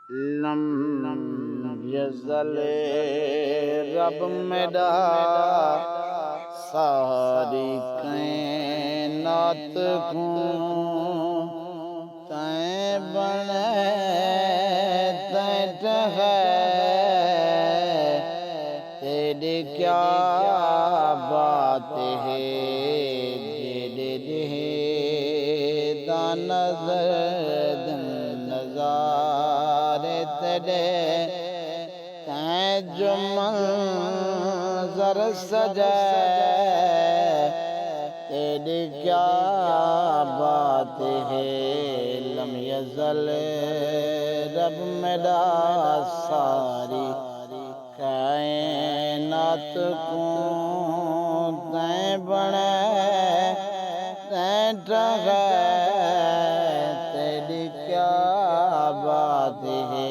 lump यज़ल रब मेरा सारी कायनात को तैं बने तैं ठहै तेरी क्या बात है जेड़े नज़र नज़ारे तेरे तैं जो मंज़र सजाए तेरी क्या बात है लम यज़ल रब मेरा सारी कायनात को तैं बनाए तैं ठहै तेरी क्या बात है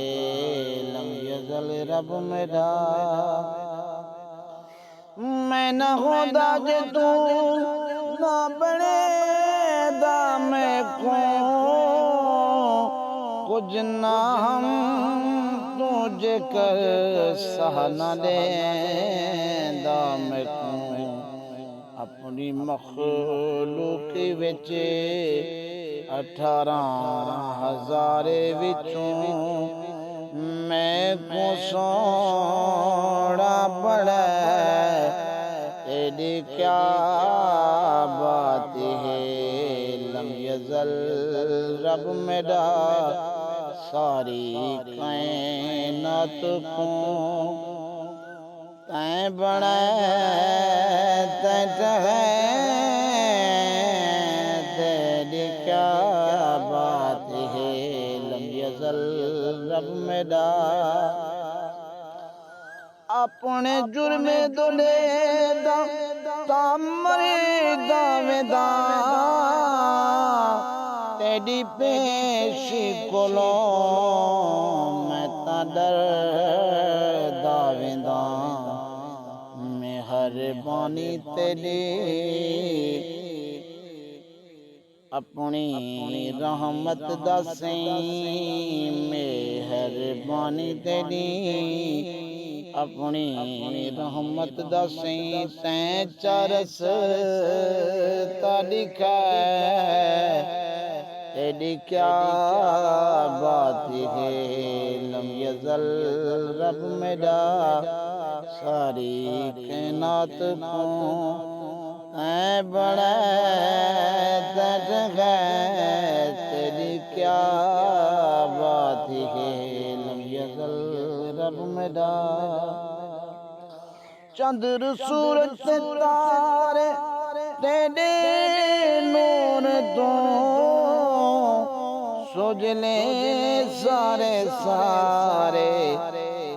लम यज़ल रब मेरा मैं न होदा जे तू ना बने दा मैं को कुछ ना हम तुझे कर सह न देंदा मैं को अपनी मखलूक विच 18,000 विचों मैं को सोना बड़ा तेरी क्या बात है लम यज़ल रब मेरा सारी कायनात को तैं बनाए तैं ठहै तेरी क्या बात है लम यज़ल रब मेरा अपने जुर्मे दुले मरे दावेदा तेरी पेशी कोलो मैं ता डर दावेदा मेहरबानी तेरी अपनी रहमत दसई मेहरबानी तेरी अपनी रहमत दसई तैं चरस लिखा तेरी क्या बात है लम यज़ल रब मेरा सारी कायनात को तैं बनाए तैं ठहै तेरी क्या बात है लम यज़ल रब मेरा चंद्र सूरज सितारे तेरे नूर तो सुजले सारे सारे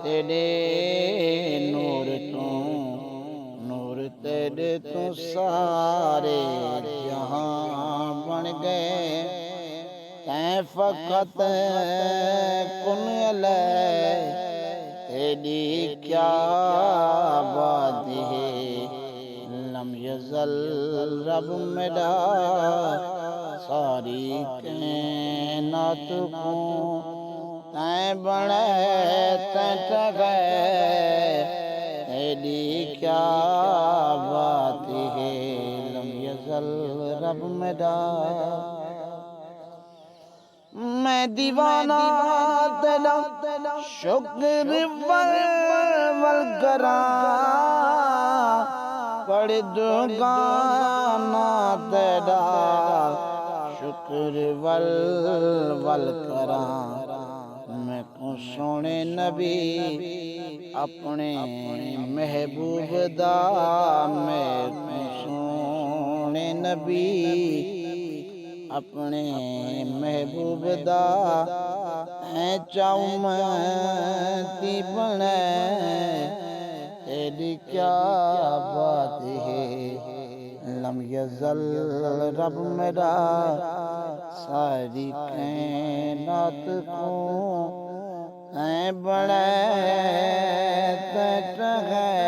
तेरे नूर तो नूर तेरे तो सारे जहां बन गए तैं फ़क़त कुन अलै तेरी क्या बात है लम यज़ल रब मेरा सारी कायनात को तैं बनाए तैं ठहै तेरी क्या बात है लम यज़ल रब मेरा मैं दीवाना तेरा शुक्र वल करा पढ़ दूंगा ना तेरा शुक्र वल करा मैं को सोने नबी अपने महबूब दा मैं को सोने नबी अपने महबूब दा ऐ चाउमती बने तेरी क्या बात है लम यज़ल रब मेरा सारी कायनात को ऐ बनाए तैं ठहै